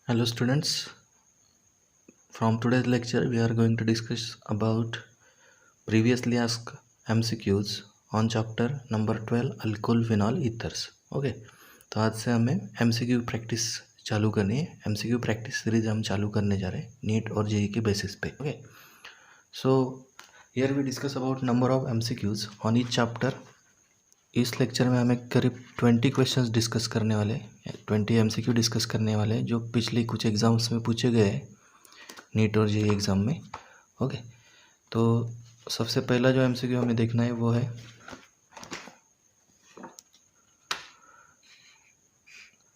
Hello students, from today's lecture we are going to discuss about previously asked MCQs on chapter number 12 alcohol phenol ethers. Okay, तो आज से हमें MCQ practice चालू करनी है। MCQ practice series हम चालू करने जा रहे हैं नीट और जेई के बेसिस पे। Okay, so here we discuss about number of MCQs on each chapter. इस लेक्चर में हमें करीब 20 क्वेश्चंस डिस्कस करने वाले, 20 MCQ डिस्कस करने वाले जो पिछले कुछ एग्ज़ाम्स में पूछे गए हैं नीट और जेईई एग्ज़ाम में। ओके, तो सबसे पहला जो MCQ हमें देखना है वो है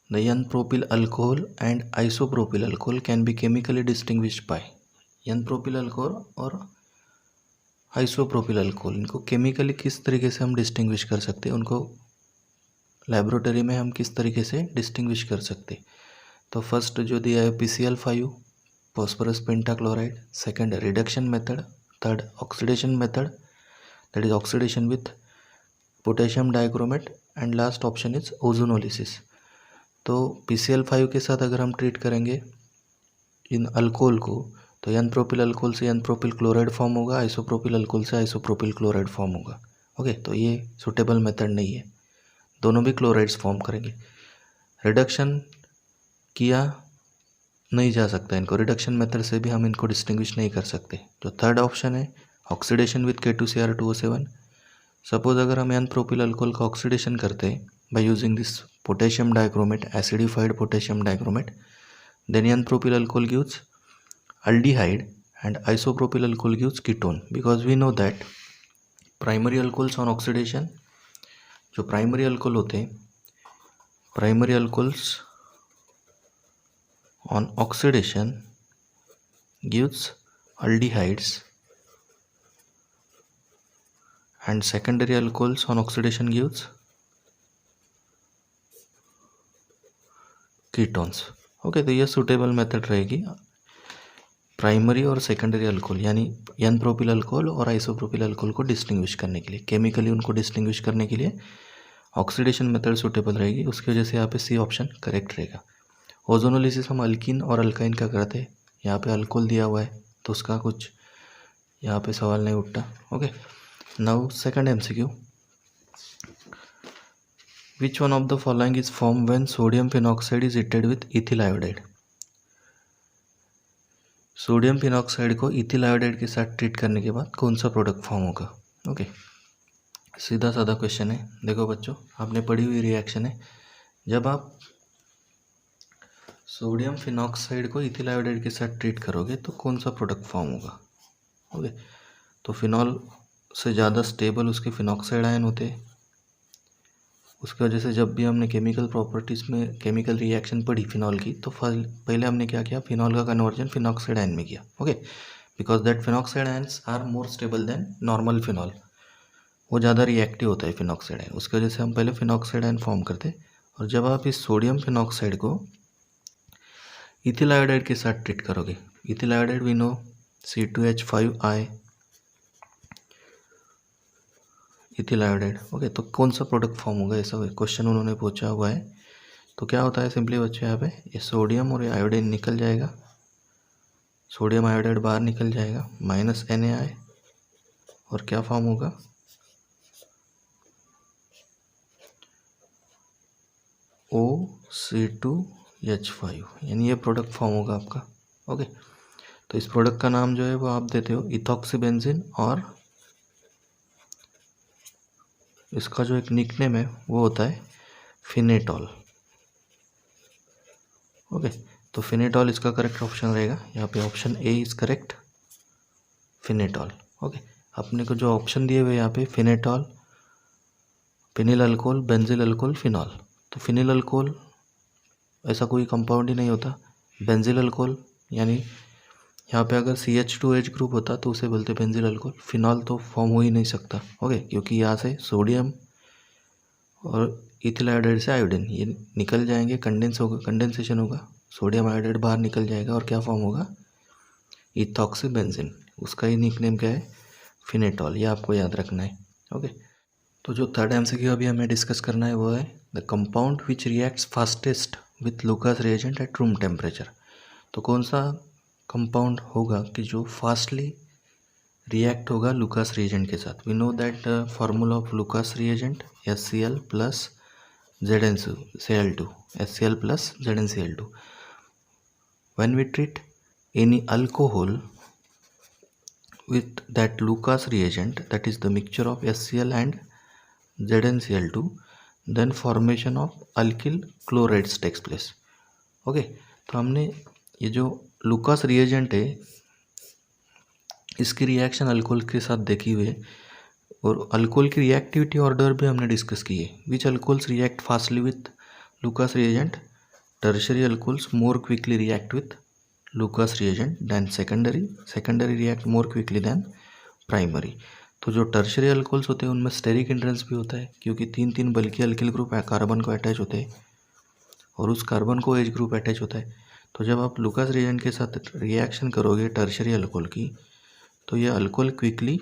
the n propyl alcohol and isopropyl alcohol can be chemically distinguished by. N propyl alcohol और आइसोप्रोपिल अल्कोहल, इनको केमिकली किस तरीके से हम डिस्टिंग्विश कर सकते हैं, उनको लेबोरेटरी में हम किस तरीके से डिस्टिंग्विश कर सकते। तो फर्स्ट जो दिया है PCl5 phosphorus pentachloride, second reduction method, third oxidation method that is oxidation with potassium dichromate and last option is ozonolysis. तो PCl5 के साथ अगर हम ट्रीट करेंगे इन अल्कोहल को तो एन प्रोपिल अल्कोहल से एन प्रोपिल क्लोराइड फॉर्म होगा, आइसोप्रोपिल अल्कोहल से आइसोप्रोपिल क्लोराइड फॉर्म होगा। ओके, तो ये सुटेबल मेथड नहीं है, दोनों भी क्लोराइड्स फॉर्म करेंगे। रिडक्शन किया नहीं जा सकता, इनको रिडक्शन मेथड से भी हम इनको डिस्टिंग्विश नहीं कर सकते। जो थर्ड ऑप्शन है ऑक्सीडेशन विथ K2Cr2O7। सपोज अगर हम एन प्रोपिल अल्कोहल का ऑक्सीडेशन करते हैं by using this potassium dichromate, acidified potassium dichromate, then n propyl alcohol gives aldehyde and isopropyl alcohol gives ketone, because we know that primary alcohols on oxidation, जो primary alcohol होते हैं, primary alcohols on oxidation gives aldehydes and secondary alcohols on oxidation gives ketones। Okay, तो ये suitable method रहेगी primary और secondary alcohol यानी N propyl alcohol और isopropyl alcohol को डिस्टिंग्विश करने के लिए, केमिकली उनको डिस्टिंग्विश करने के लिए ऑक्सीडेशन मेथड सुटेबल रहेगी। उसकी वजह से यहाँ पे सी ऑप्शन करेक्ट रहेगा। ओजोनोलिसिस हम अल्किन और अल्काइन का करते हैं, यहाँ पे अल्कोहल दिया हुआ है तो उसका कुछ यहाँ पे सवाल नहीं उठता। Okay, now second MCQ, which one of the following is form when sodium phenoxide is heated with ethyl iodide. Sodium phenoxide को इथिल आयोडाइड के साथ ट्रीट करने के बाद कौन सा प्रोडक्ट फॉर्म होगा। ओके, सीधा साधा क्वेश्चन है। देखो बच्चों, आपने पढ़ी हुई रिएक्शन है, जब आप सोडियम फिनॉक्साइड को इथिल आयोडाइड के साथ ट्रीट करोगे तो कौन सा प्रोडक्ट फॉर्म होगा। ओके, तो फिनॉल से ज़्यादा स्टेबल उसके फिनॉक्साइड आयन होते हैं। उसकी वजह से जब भी हमने केमिकल प्रॉपर्टीज़ में केमिकल रिएक्शन पढ़ी फिनॉल की, तो पहले हमने क्या किया, फिनॉल का कन्वर्जन फिनॉक्साइड आयन में किया। Okay, because that phenoxide ions are more stable than normal phenol, वो ज़्यादा रिएक्टिव होता है फिनॉक्साइड आयन, उसकी वजह से हम पहले फिनॉक्साइड आयन फॉर्म करते। और जब आप इस सोडियम फिनॉक्साइड को इथिल आयोडाइड के साथ ट्रीट करोगे, ethyl iodide we know C2H5I ethyl iodide. Okay, तो कौन सा प्रोडक्ट फॉर्म होगा, ऐसा क्वेश्चन उन्होंने पूछा हुआ है। तो क्या होता है सिंपली बच्चों, यहाँ पे ये सोडियम और ये आयोडीन निकल जाएगा, सोडियम आयोडाइड बाहर निकल जाएगा, माइनस NaI, और क्या फॉर्म होगा, OC2H5, यानी ये प्रोडक्ट फॉर्म होगा आपका। ओके, तो इस प्रोडक्ट का नाम जो है वो आप देते हो इथॉक्सीबेंजीन, और इसका जो एक निकनेम है वो होता है फिनेटॉल। ओके, तो फिनेटॉल इसका करेक्ट ऑप्शन रहेगा, यहाँ पे option A is correct, phenetole. Okay, अपने को जो ऑप्शन दिए हुए यहाँ पे phenetole, phenyl alcohol, benzyl alcohol, phenol, तो फिनिल अल्कोहल ऐसा कोई कंपाउंड ही नहीं होता। बेंजिल अल्कोहल यानी यहाँ पे अगर CH2H ग्रुप होता तो उसे बोलते बेंजिल अल्कोहल। फिनॉल तो फॉर्म हो ही नहीं सकता। ओके, क्योंकि यहाँ से सोडियम और इथिल आयोडाइड से आयोडीन ये निकल जाएंगे, कंडेंसेशन होगा, सोडियम आयोडाइड बाहर निकल जाएगा और क्या फॉर्म होगा, इथॉक्सीबेंजीन। उसका ही निकनेम क्या है, फिनेटॉल, ये आपको याद रखना है। ओके, तो जो थर्ड MCQ अभी हमें डिस्कस करना है वो है the compound which reacts fastest with Lucas reagent at room temperature. तो कौन सा कंपाउंड होगा कि जो फास्टली रिएक्ट होगा लुकास रिएजेंट के साथ? We know that formula of Lucas reagent HCl plus ZnCl2, HCl plus ZnCl2. When we treat any alcohol with that Lucas reagent, that is the mixture of HCl and ZnCl2, then formation of alkyl chlorides takes place. Okay, तो हमने ये जो Lucas reagent है इसकी reaction alcohol के साथ देखी हुई है और अल्कोहल की रिएक्टिविटी ऑर्डर भी हमने डिस्कस की है. Which alcohols react fastly with Lucas reagent? Tertiary alcohols more quickly react with Lucas reagent than secondary react more quickly than primary. तो जो टर्शरी अल्कोहल्स होते हैं उनमें स्टेरिक हिंड्रेंस भी होता है क्योंकि 3 बल्कि अल्किल ग्रुप कार्बन को अटैच होते हैं और उस कार्बन को एच ग्रुप अटैच होता है. तो जब आप लुकास रिएजेंट के साथ रिएक्शन करोगे टर्शरी अल्कोहल की तो ये अल्कोहल क्विकली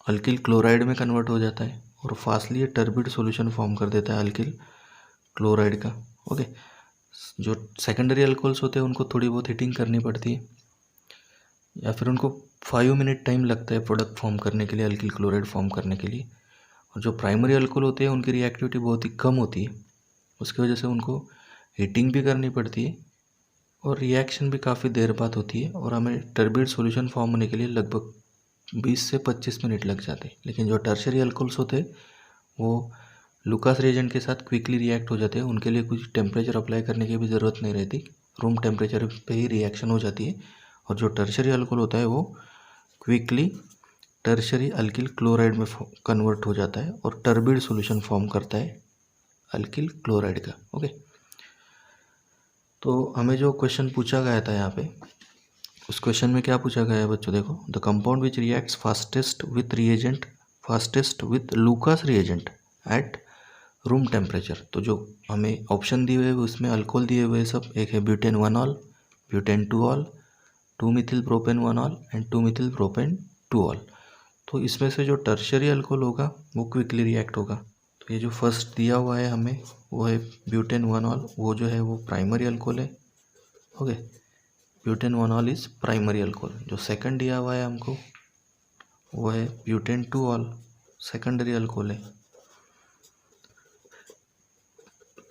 अल्किल क्लोराइड में कन्वर्ट हो जाता है और फास्टली ये टर्बिड सॉल्यूशन फॉर्म कर देता है अल्किल क्लोराइड का. ओके, जो सेकेंडरी अल्कोहल्स होते हैं उनको थोड़ी बहुत हीटिंग करनी पड़ती है या फिर उनको 5 मिनट टाइम लगता है प्रोडक्ट फॉर्म करने के लिए, अल्किल क्लोराइड फॉर्म करने के लिए. और जो प्राइमरी अल्कोहल होते हैं उनकी रिएक्टिविटी बहुत ही कम होती है, उसकी वजह से उनको हीटिंग भी करनी पड़ती है और रिएक्शन भी काफ़ी देर बाद होती है और हमें टर्बिड सॉल्यूशन फॉर्म होने के लिए लगभग 20 से 25 मिनट लग जाते हैं. लेकिन जो टर्शरी अल्कोहल्स होते हैं वो लुकास रिएजेंट के साथ क्विकली रिएक्ट हो जाते हैं, उनके लिए कुछ टेम्परेचर अप्लाई करने की भी ज़रूरत नहीं रहती, रूम टेम्परेचर पे ही रिएक्शन हो जाती है. और जो टर्शरी अल्कोहल होता है वो क्विकली टर्शरी अल्किल क्लोराइड में कन्वर्ट हो जाता है और टर्बिड सॉल्यूशन फॉर्म करता है अल्किल क्लोराइड का. ओके, तो हमें जो क्वेश्चन पूछा गया था यहाँ पे, उस क्वेश्चन में क्या पूछा गया है बच्चों? देखो, the compound which reacts fastest with Lucas reagent at room temperature. तो जो हमें ऑप्शन दिए हुए हैं उसमें अल्कोहल दिए हुए सब, एक है ब्यूटेन 1ऑल, ब्यूटेन 2ऑल, 2-मिथिल प्रोपेन 1ऑल एंड 2-मिथिल प्रोपेन 2ऑल. तो इसमें से जो टर्शरी अल्कोहल होगा वो क्विकली रिएक्ट होगा. तो ये जो फर्स्ट दिया हुआ है हमें वो है ब्यूटेन 1ऑल, वो जो है वो प्राइमरी अल्कोहल है. ओके, ब्यूटेन 1ऑल इज प्राइमरी अल्कोहल. जो सेकंड दिया हुआ है हमको वो है ब्यूटेन 2ऑल, सेकेंडरी अल्कोहल है.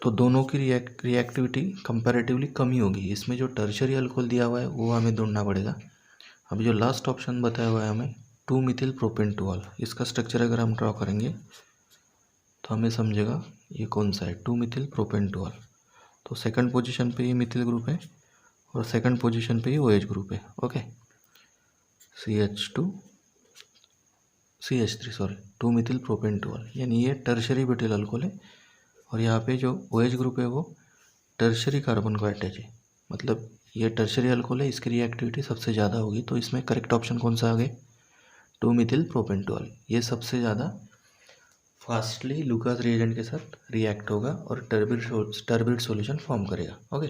तो दोनों की रिएक्टिविटी कंपैरेटिवली कम ही होगी. इसमें जो टर्शरी अल्कोहल दिया हुआ है वो हमें ढूंढना पड़ेगा. अभी जो लास्ट ऑप्शन बताया हुआ है हमें 2-मिथिल प्रोपेन 2ऑल, इसका स्ट्रक्चर अगर हम ड्रॉ करेंगे तो हमें समझेगा ये कौन सा है, 2-मिथिल प्रोपेन 2ऑल. तो सेकंड पोजीशन पे ये मिथिल ग्रुप है और सेकंड पोजीशन पे ये OH ग्रुप है. ओके, CH3 2-मिथिल प्रोपेन 2ऑल, यानी ये टर्शरी ब्यूटिल अल्कोहल है और यहाँ पे जो OH ग्रुप है वो टर्शरी कार्बन को अटैच है, मतलब ये टर्शरी अल्कोहल है, इसकी रिएक्टिविटी सबसे ज़्यादा होगी. तो इसमें करेक्ट ऑप्शन कौन सा आ गया? 2-मिथिल प्रोपेन 2ऑल. ये सबसे ज़्यादा फास्टली लुकास रिएजेंट के साथ रिएक्ट होगा और टर्बिड सॉल्यूशन फॉर्म करेगा. ओके,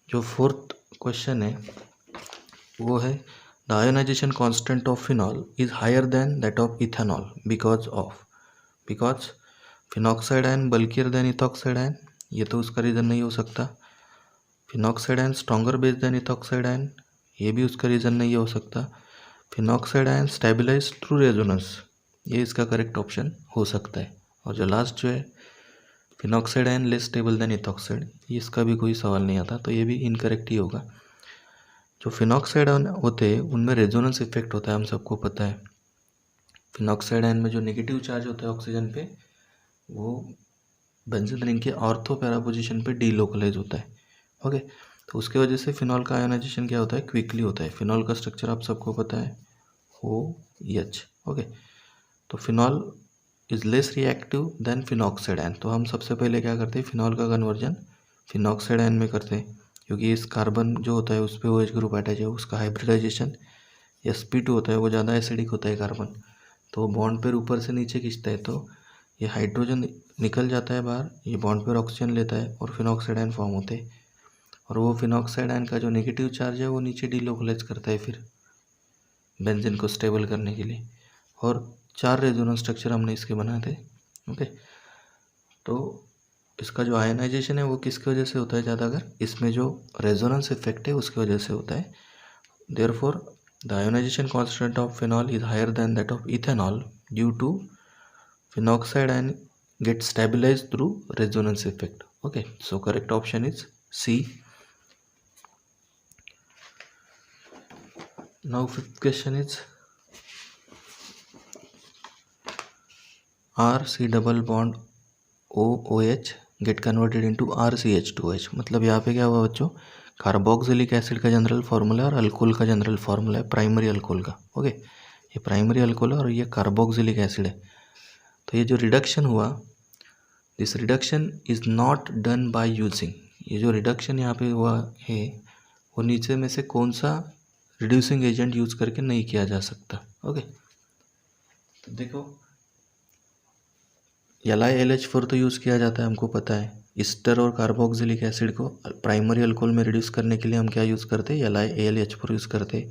जो फोर्थ क्वेश्चन है वो है the ionisation constant of phenol is higher than that of ethanol because phenoxide ion bulkier than ethoxide ion. ये तो उसका रीज़न नहीं हो सकता. Phenoxide ion stronger base than ethoxide ion, ये भी उसका रीज़न नहीं हो सकता. Phenoxide ion stabilise through resonance, ये इसका करेक्ट ऑप्शन हो सकता है. और जो लास्ट जो है phenoxide ion less stable then ethoxide, इसका भी कोई सवाल नहीं आता, तो ये भी इनकरेक्ट ही होगा. जो फिनॉक्साइड आयन होते हैं उनमें रेजोनेंस इफेक्ट होता है, हम सबको पता है. फिनॉक्साइड आयन में जो नेगेटिव चार्ज होता है ऑक्सीजन पे वो बेंजीन रिंग के ऑर्थो पैरा पोजीशन पे डीलोकलाइज होता है. ओके, तो उसके वजह से फिनॉल का आयोनाइजेशन क्या होता है? क्विकली होता है. फिनॉल का स्ट्रक्चर आप सबको पता है, OH. ओके, तो phenol is less reactive than phenoxide ion. तो हम सबसे पहले क्या करते हैं, फिनॉल का कन्वर्जन फिनॉक्साइड आयन में करते हैं क्योंकि इस कार्बन जो होता है उस पर OH ग्रुप अटैच है, उसका हाइब्रिडाइजेशन sp2 होता है, वो ज़्यादा एसिडिक होता है कार्बन, तो बॉन्ड पेयर ऊपर से नीचे खींचता है, तो ये हाइड्रोजन निकल जाता है बाहर, ये बॉन्ड पेयर ऑक्सीजन लेता है और फिनॉक्साइड आयन फॉर्म होते हैं. और वो फिनॉक्साइड आयन का जो नेगेटिव चार्ज है वो नीचे डीलोकलाइज करता है फिर बेंजीन को स्टेबल करने के लिए. और 4 रेजोनेंस स्ट्रक्चर हमने इसके बनाए थे. ओके, तो इसका जो आयनाइजेशन है वो किसकी वजह से होता है ज़्यादातर, इसमें जो रेजोनेंस इफेक्ट है उसकी वजह से होता है. Therefore the ionisation constant of phenol is higher than that of ethanol due to phenoxide and get stabilized through resonance effect. Okay, so correct option is C. Now fifth question is RC double bond OOH get converted into RCH2H. मतलब यहाँ पे क्या हुआ बच्चों, carboxylic acid का general formula और alcohol का general formula है, प्राइमरी अल्कोहल का. ओके, ये प्राइमरी अल्कोहल है और ये कार्बोक्सिलिक एसिड है. तो ये जो रिडक्शन हुआ, this reduction is not done by using, ये जो रिडक्शन यहाँ पे हुआ है वो नीचे में से कौन सा रिड्यूसिंग एजेंट यूज करके नहीं किया जा सकता. ओके, तो देखो LiLH4 तो यूज़ किया जाता है, हमको पता है. ईस्टर और कार्बोक्सिलिक एसिड को प्राइमरी अल्कोहल में रिड्यूस करने के लिए हम क्या यूज़ करते हैं, LiAlH4 यूज़ करते.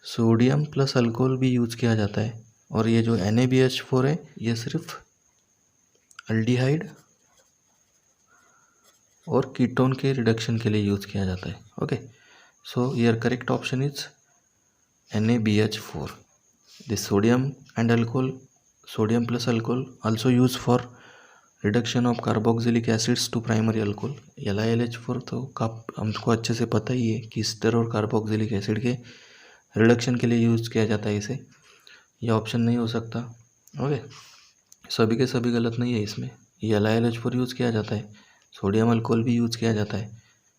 सोडियम प्लस अल्कोहल भी यूज़ किया जाता है. और ये जो NaBH4 है ये सिर्फ अल्डिहाइड और कीटोन के रिडक्शन के लिए यूज़ किया जाता है. Okay, so your correct option is NaBH4. This sodium and alcohol, sodium plus alcohol also use for reduction of carboxylic acids to primary alcohol. LiLH4 तो हमको अच्छे से पता ही है कि ईस्टर और कार्बोक्सिलिक एसिड के रिडक्शन के लिए यूज़ किया जाता है इसे. यह ऑप्शन नहीं हो सकता. ओके, सभी के सभी गलत नहीं है इसमें. ये LiLH4 यूज़ किया जाता है, सोडियम अल्कोहल भी यूज़ किया जाता है.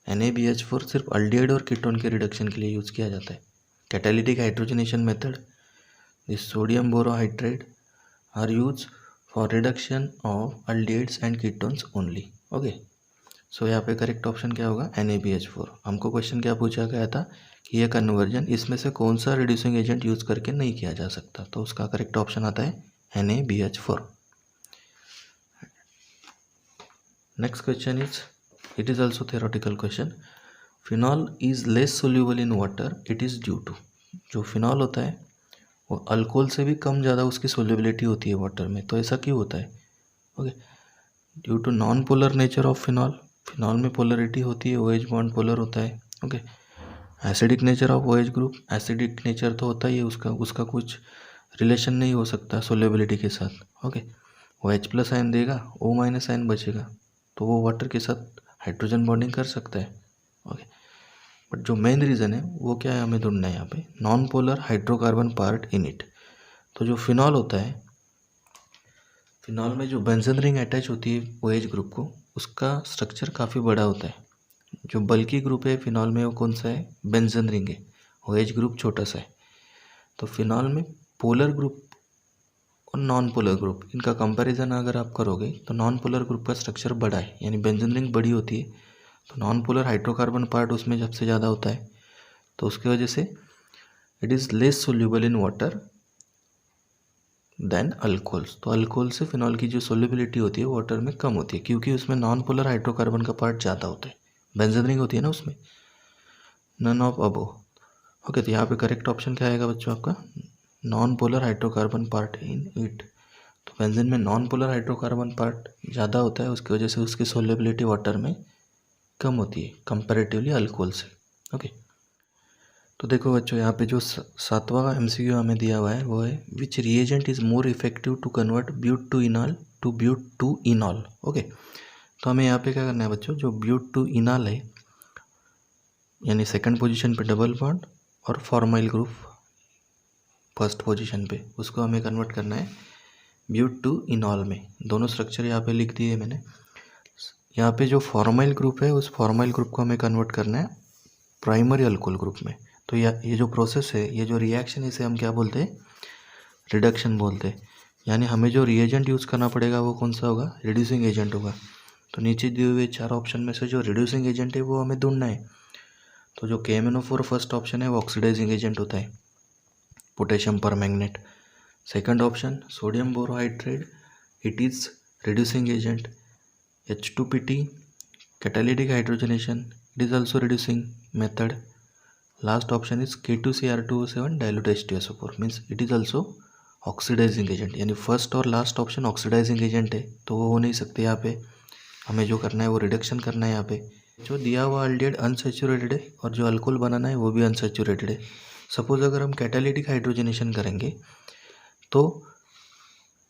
NaBH4 सिर्फ अल्डिहाइड और कीटोन के रिडक्शन के लिए यूज़ किया जाता है. Catalytic hydrogenation method, this sodium borohydrate are use for reduction of aldehydes and ketones only. Okay, so यहाँ पे करेक्ट ऑप्शन क्या होगा, NaBH4. हमको क्वेश्चन क्या पूछा गया था कि यह कन्वर्जन इसमें से कौन सा रिड्यूसिंग एजेंट यूज़ करके नहीं किया जा सकता, तो उसका करेक्ट ऑप्शन आता है NaBH4. Next question is, it is also theoretical question. Phenol is less soluble in water. It is due to, जो फिनॉल होता है वो अल्कोहल से भी कम ज़्यादा उसकी सोल्युबिलिटी होती है वाटर में. तो ऐसा क्यों होता है? Okay, due to non polar nature of phenol. Phenol में पोलरिटी होती है, OH बॉन्ड पोलर होता है. Okay, acidic nature of OH group, acidic nature तो होता ही है उसका कुछ रिलेशन नहीं हो सकता सोल्युबिलिटी के साथ. ओके, वो H प्लस आयन देगा, O माइनस आयन बचेगा, तो वो वाटर के साथ हाइड्रोजन बॉन्डिंग कर सकता है. ओके, बट जो मेन रीज़न है वो क्या है हमें ढूंढना है यहाँ पे, non polar hydrocarbon part in it. तो जो फिनॉल होता है, फिनॉल में जो बेंजीन रिंग अटैच होती है OH ग्रुप को, उसका स्ट्रक्चर काफ़ी बड़ा होता है. जो बल्कि ग्रुप है फिनॉल में वो कौन सा है, बेंजीन रिंग है. OH ग्रुप छोटा सा है. तो फिनॉल में पोलर ग्रुप और नॉन पोलर ग्रुप, इनका कंपैरिजन अगर आप करोगे तो नॉन पोलर ग्रुप का स्ट्रक्चर बड़ा है, यानी बेंजीन रिंग बड़ी होती है. तो नॉन पोलर हाइड्रोकार्बन पार्ट उसमें सबसे ज़्यादा होता है, तो उसकी वजह से it is less soluble in water than alcohols. तो अल्कोहल से फिनॉल की जो सोल्यूबिलिटी होती है वाटर में कम होती है, क्योंकि उसमें नॉन पोलर हाइड्रोकार्बन का पार्ट ज़्यादा होता है. बेंजीन रिंग होती है ना उसमें. None of above. ओके, तो यहाँ पे करेक्ट ऑप्शन क्या आएगा बच्चों आपका, non polar hydrocarbon part in it. तो बेंजीन में नॉन पोलर हाइड्रोकार्बन पार्ट ज़्यादा होता है, उसकी वजह से उसकी सोल्युबिलिटी वाटर में कम होती है कंपैरेटिवली अल्कोहल से. ओके, तो देखो बच्चों यहाँ पे जो 7वां MCQ हमें दिया हुआ है वो है, which reagent is more effective to convert bute two enol to bute two enol. Okay, तो हमें यहाँ पे क्या करना है बच्चों, जो ब्यूट टू इनॉल है यानी सेकंड पोजीशन पे डबल बॉन्ड और फॉर्माइल ग्रुप फर्स्ट पोजीशन पे, उसको हमें कन्वर्ट करना है ब्यूट टू इनॉल में. दोनों स्ट्रक्चर यहाँ पे लिख दिए मैंने. यहाँ पे जो फॉर्माइल ग्रुप है उस फॉर्माइल ग्रुप को हमें कन्वर्ट करना है प्राइमरी अल्कोहल ग्रुप में. तो ये जो प्रोसेस है, ये जो रिएक्शन है, इसे हम क्या बोलते हैं, रिडक्शन बोलते हैं. यानी हमें जो रिएजेंट यूज़ करना पड़ेगा वो कौन सा होगा, रिड्यूसिंग एजेंट होगा. तो नीचे दिए हुए 4 ऑप्शन में से जो रिड्यूसिंग एजेंट है वो हमें ढूंढना है. तो जो KMnO4 फर्स्ट ऑप्शन है वो ऑक्सीडाइजिंग एजेंट होता है, potassium permanganate. Second option sodium borohydrate, it is reducing agent. H2PT, catalytic hydrogenation, it is also reducing method. Last option is K2Cr2O7 dilute H2SO4, means it is also oxidising agent. यानी first और last option oxidising agent है, तो वो हो नहीं सकते यहाँ पे. हमें जो करना है वो रिडक्शन करना है यहाँ पे। जो दिया हुआ अल्डिहाइड अनसैचुरेटेड है और जो अल्कोहल बनाना है वो भी अनसैचुरेटेड है। सपोज अगर हम कैटालिटिक हाइड्रोजनेशन करेंगे तो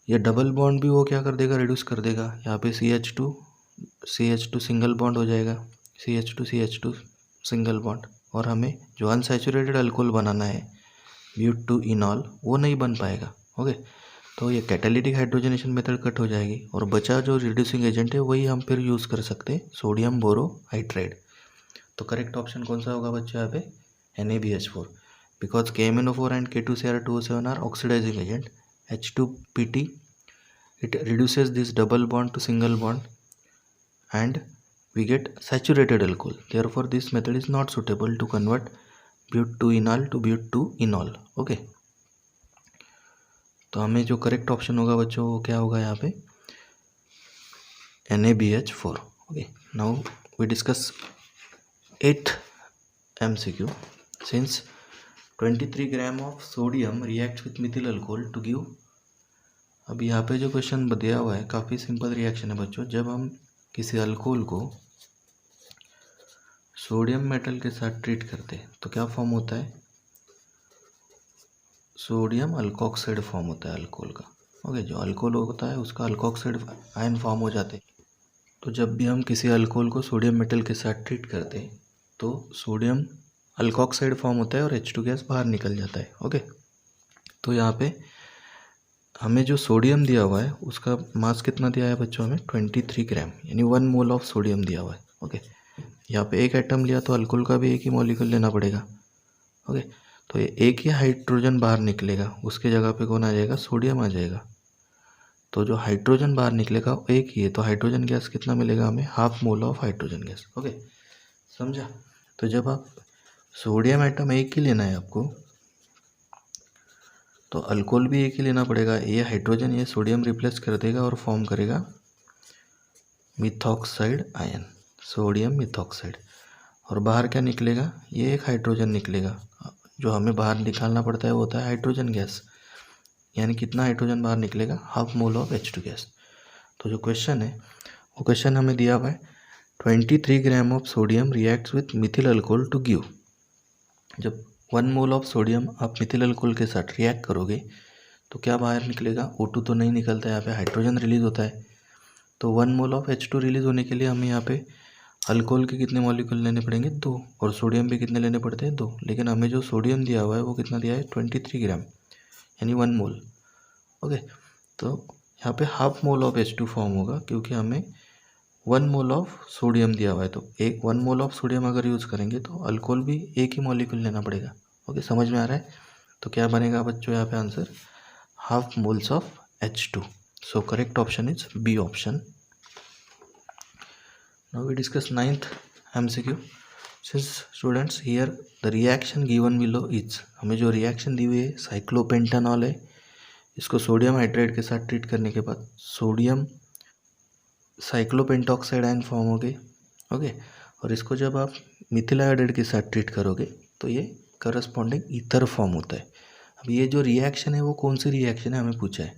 ये डबल बॉन्ड भी वो क्या कर देगा, रिड्यूस कर देगा। यहाँ पे CH2 सिंगल बॉन्ड हो जाएगा, CH2 सिंगल बॉन्ड, और हमें जो अनसैचुरेटेड अल्कोहल बनाना है ब्यूट-2 इनॉल वो नहीं बन पाएगा। ओके, तो ये कैटालिटिक हाइड्रोजनेशन मेथड कट हो जाएगी और बचा जो रिड्यूसिंग एजेंट है वही हम फिर यूज़ कर सकते हैं, सोडियम बोरोहाइड्राइड। तो करेक्ट ऑप्शन कौन सा होगा बच्चों यहाँ पे, NaBH4, because KMnO4 and K2Cr2O7 are oxidising agent. H2PT it reduces this double bond to single bond and we get saturated alcohol. Therefore this method is not suitable to convert but-2 enol to but-2 enol. Okay, तो हमें जो correct option होगा बच्चों वो क्या होगा यहाँ पे, NaBH4. Okay, now we discuss 8th MCQ. Since 23 gram of sodium react with methyl alcohol to give, अब यहाँ पे जो क्वेश्चन दिया हुआ है काफ़ी सिंपल रिएक्शन है बच्चों। जब हम किसी अल्कोहल को सोडियम मेटल के साथ ट्रीट करते हैं तो क्या फॉर्म होता है, सोडियम अल्कोक्साइड फॉर्म होता है अल्कोहल का। ओके, जो अल्कोहल होता है उसका अल्कोक्साइड आयन फॉर्म हो जाते हैं। तो जब भी हम किसी अल्कोहल को सोडियम मेटल के साथ ट्रीट करते हैं तो सोडियम अल्कोक्साइड फॉर्म होता है और H2 गैस बाहर निकल जाता है। ओके, तो यहाँ पे हमें जो सोडियम दिया हुआ है उसका मास कितना दिया है बच्चों, हमें 23 ग्राम, यानी 1 मोल ऑफ सोडियम दिया हुआ है। ओके, यहाँ पे एक एटम लिया तो अल्कोहल का भी एक ही मॉलिक्यूल लेना पड़ेगा। ओके, तो ये एक ही हाइड्रोजन बाहर निकलेगा, उसके जगह पे कौन आ जाएगा, सोडियम आ जाएगा। तो जो हाइड्रोजन बाहर निकलेगा वो एक ही है, तो हाइड्रोजन गैस कितना मिलेगा हमें, half mole of hydrogen gas. Okay, समझा। तो जब आप सोडियम एटम एक ही लेना है आपको तो अल्कोहल भी एक ही लेना पड़ेगा। ये हाइड्रोजन ये सोडियम रिप्लेस कर देगा और फॉर्म करेगा मिथॉक्साइड आयन, सोडियम मिथॉक्साइड। और बाहर क्या निकलेगा, ये एक हाइड्रोजन निकलेगा। जो हमें बाहर निकालना पड़ता है वो होता है हाइड्रोजन गैस, यानी कितना हाइड्रोजन बाहर निकलेगा, half mole of H2 gas. तो जो क्वेश्चन है वो क्वेश्चन हमें दिया हुआ है 23 gram of sodium reacts with methyl alcohol to give. जब 1 मोल ऑफ सोडियम आप मिथिल अल्कोहल के साथ रिएक्ट करोगे तो क्या बाहर निकलेगा, O2 तो नहीं निकलता है, यहाँ पे हाइड्रोजन रिलीज होता है। तो 1 मोल ऑफ H2 रिलीज होने के लिए हमें यहाँ पे अल्कोहल के कितने मॉलिक्यूल लेने पड़ेंगे, 2, और सोडियम भी कितने लेने पड़ते हैं, 2। लेकिन हमें जो सोडियम दिया हुआ है वो कितना दिया है, 23 ग्राम, यानी 1 मोल। ओके, तो यहाँ पे half mole of H2 form होगा क्योंकि हमें 1 मोल ऑफ सोडियम दिया हुआ है। तो 1 मोल ऑफ सोडियम अगर यूज़ करेंगे तो अल्कोहल भी एक ही मॉलिक्यूल लेना पड़ेगा। ओके, समझ में आ रहा है। तो क्या बनेगा बच्चों यहाँ पे answer, half moles of H2। So correct option is B option. Now we discuss 9th MCQ. Since students here the reaction given below is, हमें जो रिएक्शन दी हुई है साइक्लोपेंटानॉल है, इसको सोडियम हाइड्राइड के साथ ट्रीट करने के बाद सोडियम साइक्लोपेंटॉक्साइड आयन फॉर्म हो गए। ओके, और इसको जब आप मिथिल आयोडाइड के साथ ट्रीट करोगे तो ये करस्पॉन्डिंग ईथर फॉर्म होता है। अब ये जो रिएक्शन है वो कौन सी रिएक्शन है हमें पूछा है।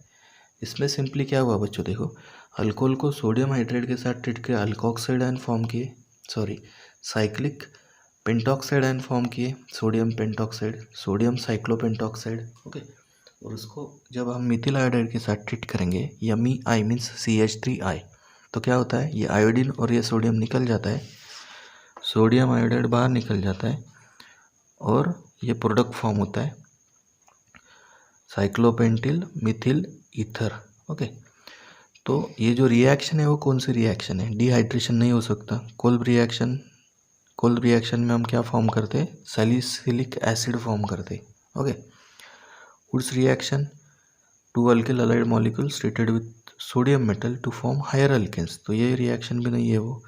इसमें सिंपली क्या हुआ बच्चों, देखो अल्कोहल को सोडियम हाइड्राइड के साथ ट्रीट किया, अल्कोक्साइड आयन फॉर्म किए, साइक्लिक पेंटॉक्साइड आयन फॉर्म किए, सोडियम पेंटॉक्साइड, सोडियम साइक्लोपेंटॉक्साइड। ओके, और उसको जब हम मिथिल आयोडाइड के साथ ट्रीट करेंगे, MEI मीन्स CH3I, तो क्या होता है, ये आयोडीन और ये सोडियम निकल जाता है, सोडियम आयोडाइड बाहर निकल जाता है और ये प्रोडक्ट फॉर्म होता है साइक्लोपेंटिल मिथिल ईथर। ओके, तो ये जो रिएक्शन है वो कौन सी रिएक्शन है, डिहाइड्रेशन नहीं हो सकता। कोल्ब रिएक्शन में हम क्या फॉर्म करते हैं, सैलिसिलिक एसिड फॉर्म करते हैं। Okay, Wurtz reaction, 2 alkyl halide molecules treated with sodium metal to form higher alkanes, तो ये रिएक्शन भी नहीं है वो।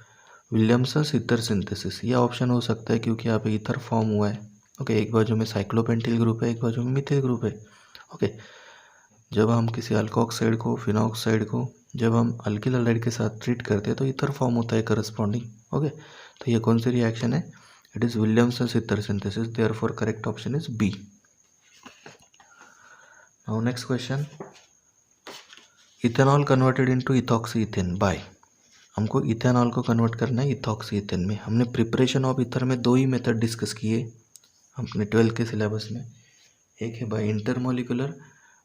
विलियमसन ईथर सिंथेसिस, ये ऑप्शन हो सकता है क्योंकि यहाँ पे ईथर फॉर्म हुआ है। ओके, एक बाजू में साइक्लोपेंटिल ग्रुप है, एक बाजू में मिथिल ग्रुप है। ओके, जब हम किसी अल्कोक्साइड को, फिनॉक्साइड को जब हम अल्किल अलाइड के साथ ट्रीट करते हैं तो ईथर फॉर्म होता है करस्पॉन्डिंग। ओके, तो ये कौन सी रिएक्शन है, it is Williamson ether synthesis, therefore correct option is B. Now next question, ethanol converted into ethoxyethane by, हमको इथेनॉल को कन्वर्ट करना है इथॉक्सी इथेन में। हमने प्रिपरेशन ऑफ ईथर में दो ही मेथड डिस्कस किए अपने 12th के सिलेबस में, एक है by intermolecular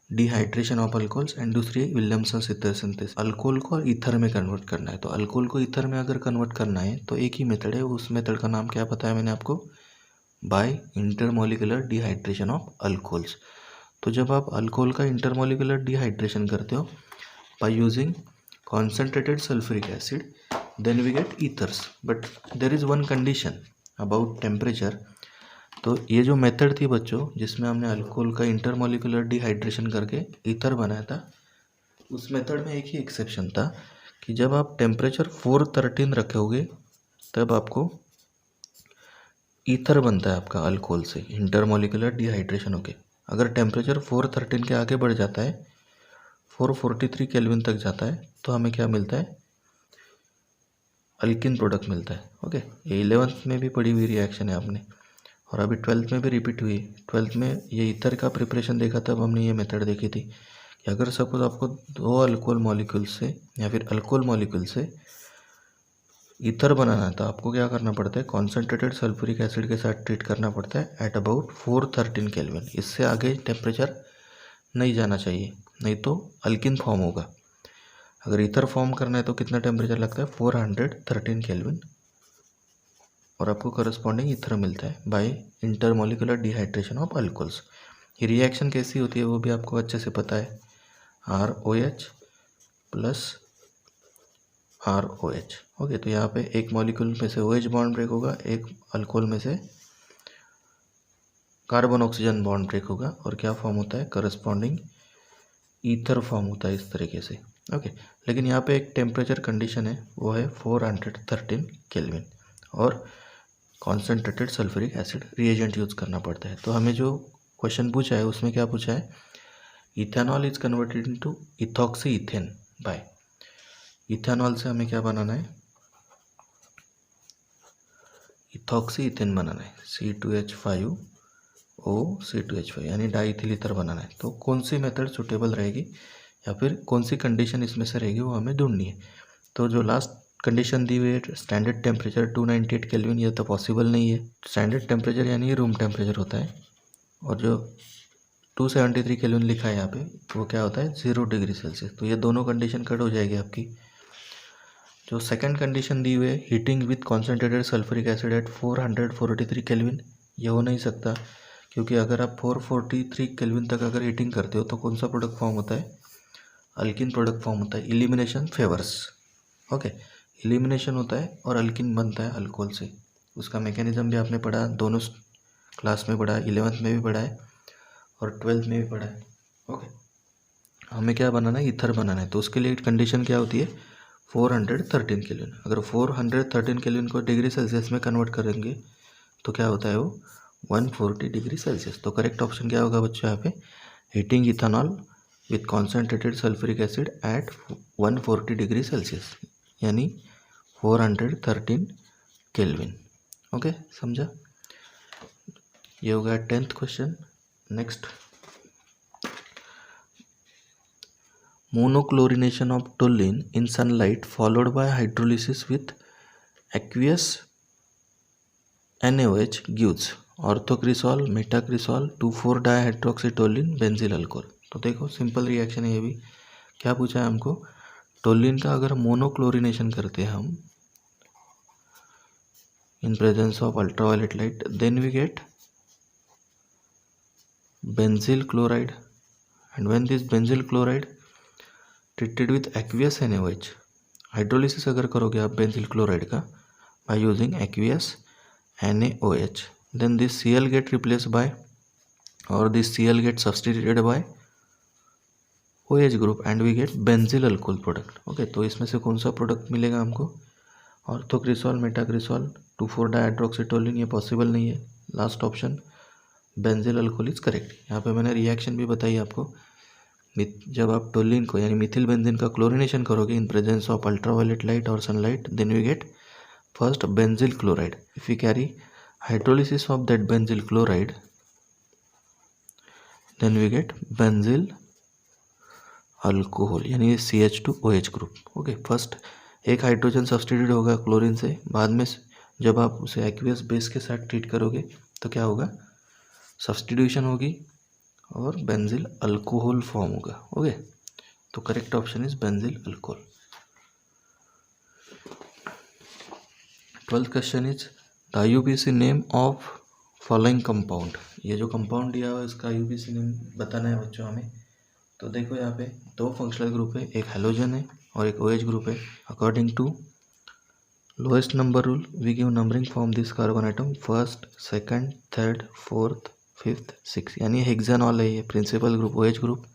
dehydration of alcohols and दूसरी है विलियमसन ईथर सिंथेसिस। अल्कोहल को ईथर में कन्वर्ट करना है, तो अल्कोहल को ईथर में अगर कन्वर्ट करना है तो एक ही मेथड है, उस मेथड का नाम क्या बताया मैंने आपको, by intermolecular dehydration of alcohols. तो जब आप अल्कोहल का इंटरमोलिकुलर डिहाइड्रेशन करते हो by using concentrated sulfuric acid, then we get ethers, but there is one condition about temperature। तो ये जो मेथड थी बच्चों जिसमें हमने अल्कोहल का इंटरमोलिकुलर डिहाइड्रेशन करके ईथर बनाया था, उस मेथड में एक ही एक्सेप्शन था कि जब आप टेम्परेचर 413 रखोगे तब आपको ईथर बनता है आपका अल्कोहल से इंटरमोलिकुलर डिहाइड्रेशन होके। अगर टेम्परेचर 413 के आगे बढ़ जाता है, 443 केल्विन तक जाता है, तो हमें क्या मिलता है, अल्किन प्रोडक्ट मिलता है। ओके, ये 11th में भी पढ़ी हुई रिएक्शन है आपने, और अभी 12th में भी रिपीट हुई। 12th में ये ईथर का प्रिपरेशन देखा तब हमने ये मेथड देखी थी कि अगर सपोज आपको दो अल्कोहल मॉलिक्यूल से या फिर अल्कोहल मॉलिक्यूल से ईथर बनाना है तो आपको क्या करना पड़ता है, कॉन्सेंट्रेटेड सल्फ्यूरिक एसिड के साथ ट्रीट करना पड़ता है एट अबाउट 413 केल्विन। इससे आगे टेम्परेचर नहीं जाना चाहिए, नहीं तो अल्किन फॉर्म होगा। अगर ईथर फॉर्म करना है तो कितना टेम्परेचर लगता है, 413 केल्विन, और आपको करस्पॉन्डिंग ईथर मिलता है by intermolecular dehydration of alcohols. ये रिएक्शन कैसी होती है वो भी आपको अच्छे से पता है, ROH प्लस ROH। ओके, तो यहाँ पे एक मॉलिक्यूल में से OH बॉन्ड ब्रेक होगा, एक अल्कोहल में से कार्बन ऑक्सीजन बॉन्ड ब्रेक होगा, और क्या फॉर्म होता है, करस्पॉन्डिंग ईथर फॉर्म होता है इस तरीके से। ओके, लेकिन यहाँ पे एक टेम्परेचर कंडीशन है, वो है 413 केल्विन, और concentrated sulphuric acid reagent use करना पड़ता है। तो हमें जो क्वेश्चन पूछा है उसमें क्या पूछा है, ethanol is converted into ethoxy ethane by, ethanol से हमें क्या बनाना है, इथॉक्सी इथेन बनाना है, C2H5O, यानी डाईइथिल ईथर बनाना है। तो कौन सी मेथड सुटेबल रहेगी या फिर कौन सी कंडीशन इसमें से रहेगी वो हमें ढूंढनी है। तो जो लास्ट कंडीशन दी हुई है, स्टैंडर्ड टेम्परेचर 298 केल्विन, ये तो पॉसिबल नहीं है। स्टैंडर्ड टेम्परेचर यानी रूम टेम्परेचर होता है, और जो 273 केल्विन लिखा है यहाँ पे वो क्या होता है, 0 डिग्री सेल्सियस। तो ये दोनों कंडीशन कट हो जाएगी आपकी। जो सेकंड कंडीशन दी हुई है, heating with concentrated sulphuric acid at 443 kelvin, ये हो नहीं सकता, क्योंकि अगर आप 443 केल्विन तक अगर हीटिंग करते हो तो कौन सा प्रोडक्ट फॉर्म होता है, अल्किन प्रोडक्ट फॉर्म होता है। इलिमिनेशन फेवर्स, ओके, इलिमिनेशन होता है और अल्किन बनता है अल्कोहल से। उसका मैकेनिज्म भी आपने पढ़ा, दोनों क्लास में पढ़ा, 11th में भी पढ़ा है और 12th में भी पढ़ा है। ओके, हमें क्या बनाना है, ईथर बनाना है। तो उसके लिए कंडीशन क्या होती है, 413 केल्विन। अगर 413 केल्विन को डिग्री सेल्सियस में कन्वर्ट करेंगे तो क्या होता है वो, 140 डिग्री सेल्सियस। तो करेक्ट ऑप्शन क्या होगा बच्चों यहाँ पे, heating ethanol with concentrated sulphuric acid at 140 degree Celsius, यानी 413 केल्विन। ओके, समझा। ये हो गया 10th question. Next, monochlorination of toluene in sunlight followed by hydrolysis with aqueous NaOH gives orthocresol, metacresol, 2,4-डाइहाइड्रोक्सीटोल्यून, बेंजील अल्कोहल। तो देखो सिंपल रिएक्शन है ये भी। क्या पूछा है हमको, टोल्यून का अगर मोनोक्लोरिनेशन करते हैं हम in presence of ultraviolet light, then we get benzyl chloride, and when this benzyl chloride treated with aqueous NaOH, hydrolysis अगर करोगे आप बेंजील क्लोराइड का by using aqueous NaOH, then this Cl get replaced by, or this Cl get substituted by OH group and we get बेंजील alcohol product. Okay, तो इसमें से कौन सा product मिलेगा हमको, ऑर्थोक्रिसॉल, मेटाक्रिसॉल, 2,4-डाइहाइड्रोक्सीटोल्यून, ये पॉसिबल नहीं है। Last option बेंजील alcohol is correct. यहाँ पे मैंने रिएक्शन भी बताई आपको, जब आप टोल्यून को यानी मिथिल बेंजीन का क्लोरिनेशन करोगे in presence of ultraviolet light और sunlight, then we get first benzyl chloride. If we carry hydrolysis of that benzyl chloride, then we get benzyl alcohol, यानी CH2OH group. Okay, first एक hydrogen substitute होगा chlorine से, बाद में जब आप उसे एक्वियस बेस के साथ ट्रीट करोगे तो क्या होगा, सब्स्टिट्यूशन होगी और बेंजिल अल्कोहल फॉर्म होगा। ओके, तो correct option is benzyl alcohol. 12th question is the IUPAC name of following compound. ये जो कंपाउंड दिया हुआ है इसका IUPAC नेम बताना है बच्चों हमें। तो देखो यहाँ पे दो फंक्शनल ग्रुप है, एक हेलोजन है और एक OH ग्रुप है। According to lowest number rule we give numbering from this carbon atom first, second, third, fourth, fifth, six, यानी हेक्सानॉल है ये प्रिंसिपल ग्रुप OH ग्रुप,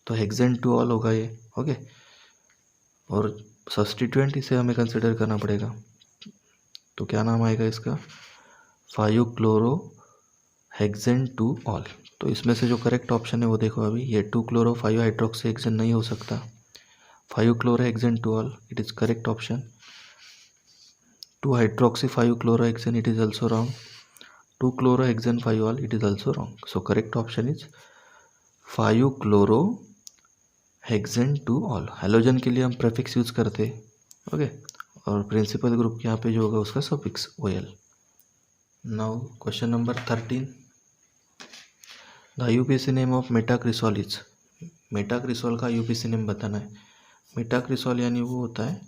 तो हेक्सेन 2 ऑल होगा ये। ओके, और सब्स्टिट्यूएंट इसे हमें कंसिडर करना पड़ेगा, तो क्या नाम आएगा इसका, 5 क्लोरो हेक्सेन 2 ऑल। तो इसमें से जो करेक्ट ऑप्शन है वो देखो, अभी ये 2 क्लोरो 5 हाइड्रोक्सी हेक्सेन नहीं हो सकता, 5 chloro hexane 2 all it is correct option. 2 hydroxy 5 chlorohexane it is also wrong, 2 chlorohexane 5 all it is also wrong, so correct option is 5 chlorohexane 2 all। Halogen के लिए हम प्रेफिक्स यूज करते हैं, okay, और principal group यहाँ पे जो होगा उसका suffix OL। Now question number 13, the IUPAC name of metacresol is. Metacresol का IUPAC नेम बताना है। मेटाक्रिसोल यानी वो होता है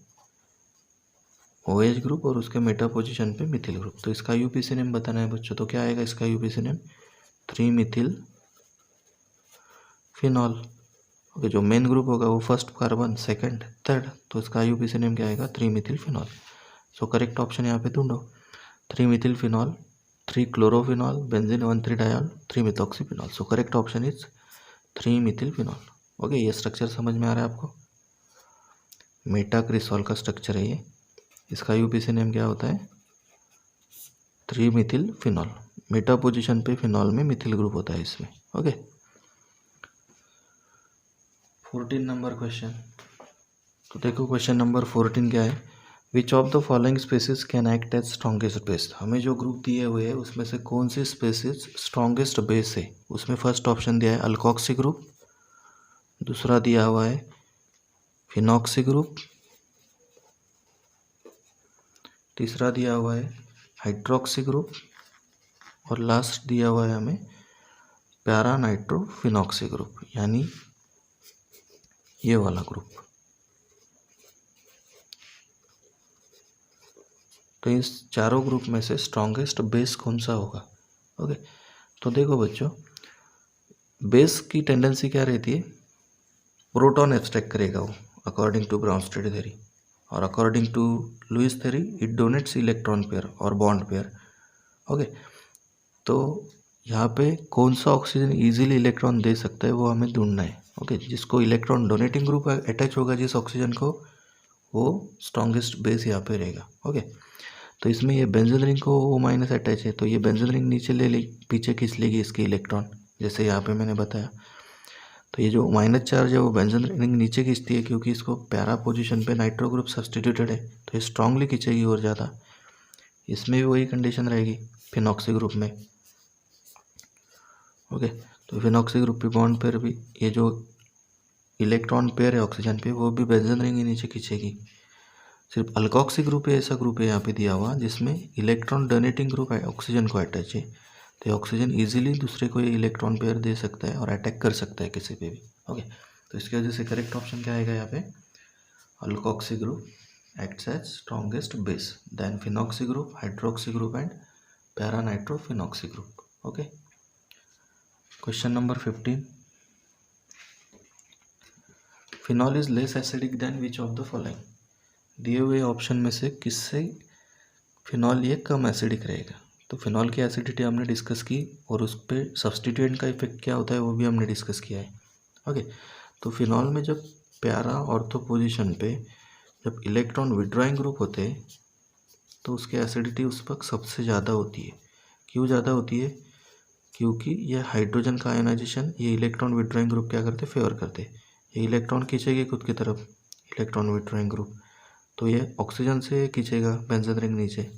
OH ग्रुप और उसके मेटा पोजीशन पे मिथिल ग्रुप, तो इसका IUPAC नेम बताना है बच्चों। तो क्या आएगा इसका IUPAC name, 3 methyl phenol. Okay, जो मेन ग्रुप होगा वो फर्स्ट कार्बन, सेकंड, थर्ड, तो इसका IUPAC नेम क्या आएगा, 3 methyl phenol. So correct option यहाँ पे ढूंढो, 3 methyl phenol, 3 chlorophenol, benzene 1,3 diol, 3 methoxyphenol. So correct option is 3 methyl phenol. Okay, ये स्ट्रक्चर समझ में आ रहा है आपको, मेटाक्रिसोल का स्ट्रक्चर है ये। इसका IUPAC नेम क्या होता है, 3 मिथिल फिनॉल। मेटा पोजीशन पे फिनॉल में मिथिल ग्रुप होता है इसमें। Okay, 14 number question. तो देखो क्वेश्चन नंबर 14 क्या है, which of the following species can act as strongest base. हमें जो ग्रुप दिए हुए हैं उसमें से कौन सी स्पेसिस स्ट्रॉन्गेस्ट बेस है। उसमें फर्स्ट ऑप्शन दिया है अल्कोक्सी ग्रुप, दूसरा दिया हुआ है फिनॉक्सी ग्रुप, तीसरा दिया हुआ है हाइड्रोक्सी ग्रुप, और लास्ट दिया हुआ है हमें पैरा नाइट्रोफिनॉक्सी ग्रुप, यानी ये वाला ग्रुप। तो इस चारों ग्रुप में से स्ट्रॉन्गेस्ट बेस कौन सा होगा। ओके, तो देखो बच्चों, बेस की टेंडेंसी क्या रहती है, प्रोटॉन एब्स्ट्रैक्ट करेगा वो अकॉर्डिंग टू ब्राउनस्टेड थ्योरी, और according to Lewis theory it donates electron pair और बॉन्ड पेयर। ओके, तो यहाँ पे कौन सा ऑक्सीजन इजीली इलेक्ट्रॉन दे सकता है वो हमें ढूंढना है। ओके, जिसको इलेक्ट्रॉन डोनेटिंग ग्रुप अटैच होगा जिस ऑक्सीजन को, वो स्ट्रॉन्गेस्ट बेस यहाँ पे रहेगा। ओके, तो इसमें ये बेंजीन रिंग को O- अटैच है, तो ये बेंजीन रिंग नीचे ले पीछे खींच लेगी इसके इलेक्ट्रॉन, जैसे यहाँ पे मैंने बताया। तो ये जो माइनस चार्ज है वो बेंजीन रिंग नीचे खींचती है, क्योंकि इसको पैरा पोजीशन पे नाइट्रो ग्रुप सब्सटीट्यूटेड है, तो ये स्ट्रांगली खींचेगी और ज़्यादा। इसमें भी वही कंडीशन रहेगी फिनॉक्सी ग्रुप में। ओके, तो फिनॉक्सी ग्रुप पे बॉन्ड पेयर भी, ये जो इलेक्ट्रॉन पेयर है ऑक्सीजन पे, वो भी बेंजीन रिंग ही नीचे खींचेगी। सिर्फ अल्कोक्सी ग्रुप है, ऐसा ग्रुप है यहाँ पे दिया हुआ जिसमें इलेक्ट्रॉन डोनेटिंग ग्रुप ऑक्सीजन को अटैच है, तो ऑक्सीजन इजीली दूसरे को ये इलेक्ट्रॉन पेयर दे सकता है और अटैक कर सकता है किसी पे भी। ओके, तो इसकी वजह से करेक्ट ऑप्शन क्या आएगा यहाँ पे, alkoxy group acts as strongest base than phenoxy group, hydroxy group and para nitrophenoxy group. Okay, question number 15, phenol is less acidic than which of the following. दिए हुए ऑप्शन में से किससे फिनॉल ये कम एसिडिक रहेगा। तो फिनॉल की acidity हमने डिस्कस की, और उस पर सब्स्टिट्यूएंट का इफेक्ट क्या होता है वो भी हमने डिस्कस किया है। ओके, तो फिनॉल में जब पैरा ऑर्थो पोजीशन पे जब इलेक्ट्रॉन विड्रॉइंग ग्रुप होते हैं तो उसकी एसिडिटी उस वक्त सबसे ज़्यादा होती है। क्यों ज़्यादा होती है, क्योंकि ये हाइड्रोजन का आयनाइजेशन ये इलेक्ट्रॉन विड्रॉइंग ग्रुप क्या करते, फेवर करते। ये इलेक्ट्रॉन खींचेगी खुद की तरफ इलेक्ट्रॉन विड्रॉइंग ग्रुप, तो ये ऑक्सीजन से खींचेगा बेंजीन रिंग नीचे,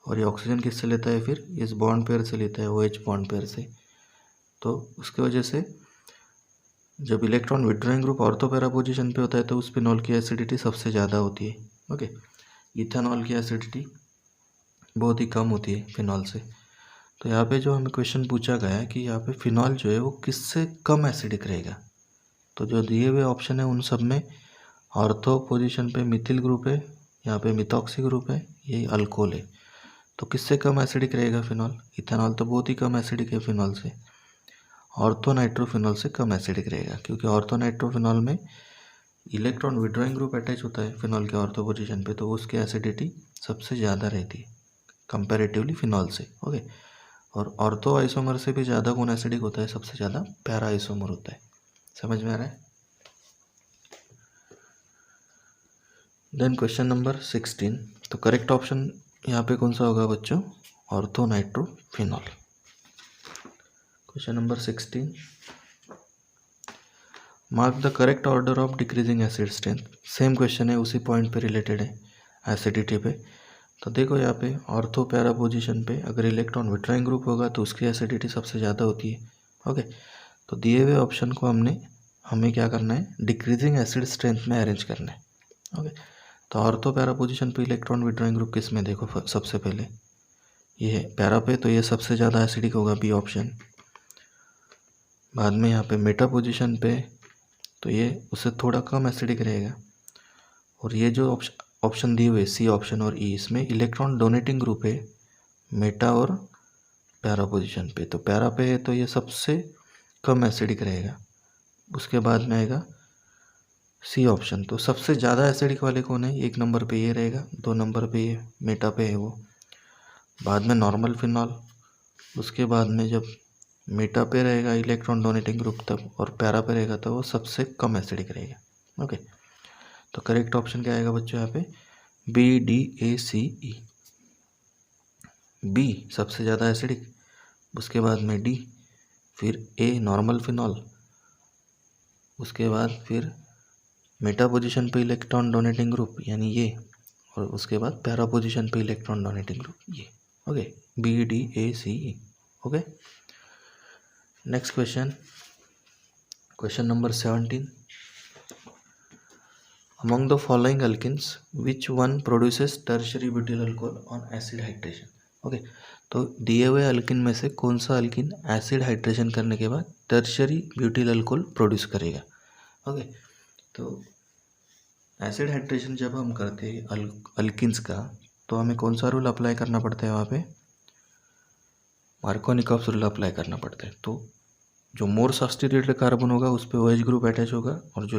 और ये ऑक्सीजन किससे लेता है, फिर इस बॉन्ड पेयर से लेता है, OH बॉन्ड पेयर से। तो उसकी वजह से जब electron withdrawing group ortho para position पे होता है तो उस फिनॉल की एसिडिटी सबसे ज़्यादा होती है। ओके, इथेनॉल की एसिडिटी बहुत ही कम होती है फिनॉल से। तो यहाँ पे जो हमें क्वेश्चन पूछा गया है कि यहाँ पे फिनॉल जो है वो किससे कम एसिडिक रहेगा, तो जो दिए हुए ऑप्शन है उन सब में ऑर्थो पोजीशन पे मिथिल ग्रुप है, यहाँ पे मिथॉक्सी ग्रुप है, ये अल्कोहल है। तो किससे कम एसिडिक रहेगा फिनॉल? इथेनॉल तो बहुत ही कम एसिडिक है फिनॉल से। ऑर्थो नाइट्रोफिनॉल से कम एसिडिक रहेगा, क्योंकि ऑर्थो नाइट्रोफिनॉल में इलेक्ट्रॉन विड्रॉइंग ग्रुप अटैच होता है फिनॉल के ऑर्थो पोजीशन पे, तो उसकी एसिडिटी सबसे ज़्यादा रहती है कंपैरेटिवली फिनॉल से। ओके, और ऑर्थो आइसोमर से भी ज़्यादा कौन एसिडिक होता है? सबसे ज़्यादा पैरा आइसोमर होता है। समझ में आ रहा है? देन क्वेश्चन नंबर 16, तो करेक्ट ऑप्शन यहाँ पे कौन सा होगा बच्चों? Ortho nitrophenol. Question number 16, mark the correct order of decreasing acid strength. Same question है, उसी पॉइंट पे रिलेटेड है, एसिडिटी पे। तो देखो यहाँ पे ऑर्थो पैरा पोजीशन पे अगर इलेक्ट्रॉन विड्रॉइंग ग्रुप होगा तो उसकी एसिडिटी सबसे ज़्यादा होती है। ओके, तो दिए हुए ऑप्शन को हमें क्या करना है? डिक्रीजिंग एसिड स्ट्रेंथ में अरेंज करना है। ओके, तो ऑर्थो पैरा पोजीशन पे इलेक्ट्रॉन विड्रॉइंग ग्रुप किस में? देखो सबसे पहले ये है पैरा पे, तो ये सबसे ज़्यादा एसिडिक होगा, बी ऑप्शन। बाद में यहाँ पे मेटा पोजीशन पे तो ये उससे थोड़ा कम एसिडिक रहेगा। और ये जो ऑप्शन दिए हुए सी ऑप्शन और ई, इसमें इलेक्ट्रॉन डोनेटिंग ग्रुप है मेटा और पैरा पोजीशन पे, तो पैरा पे है तो ये सबसे कम एसिडिक रहेगा। उसके बाद में आएगा सी ऑप्शन, तो सबसे ज़्यादा एसिडिक वाले कौन है? 1 नंबर पे ये रहेगा, 2 नंबर पे ये मेटा पे है वो। बाद में नॉर्मल फिनॉल, उसके बाद में जब मेटा पे रहेगा इलेक्ट्रॉन डोनेटिंग ग्रुप तब, और पैरा पे रहेगा तो वो सबसे कम एसिडिक रहेगा। ओके, तो करेक्ट ऑप्शन क्या आएगा बच्चों यहाँ पे? B D A C E. B सबसे ज़्यादा एसिडिक, उसके बाद में डी, फिर ए नॉर्मल फिनॉल, उसके बाद फिर मेटा पोजीशन पे इलेक्ट्रॉन डोनेटिंग ग्रुप यानी ये, और उसके बाद पैरा पोजीशन पे इलेक्ट्रॉन डोनेटिंग ग्रुप ये। Okay, B D A C E. Okay, next question, question number 17, among the following alkenes which one produces tertiary butyl alcohol on acid hydration? Okay, तो दिए हुए अल्किन में से कौन सा alkene acid hydration करने के बाद टर्शियरी ब्यूटिल अल्कोहल प्रोड्यूस करेगा? ओके, तो एसिड हाइड्रेशन जब हम करते हैं अल्किन्स का, तो हमें कौन सा रूल अप्लाई करना पड़ता है? वहाँ पे मार्कोनिकॉफ रूल अप्लाई करना पड़ता है। तो जो मोर सब्स्टिट्यूटेड कार्बन होगा उस पर OH ग्रुप अटैच होगा, और जो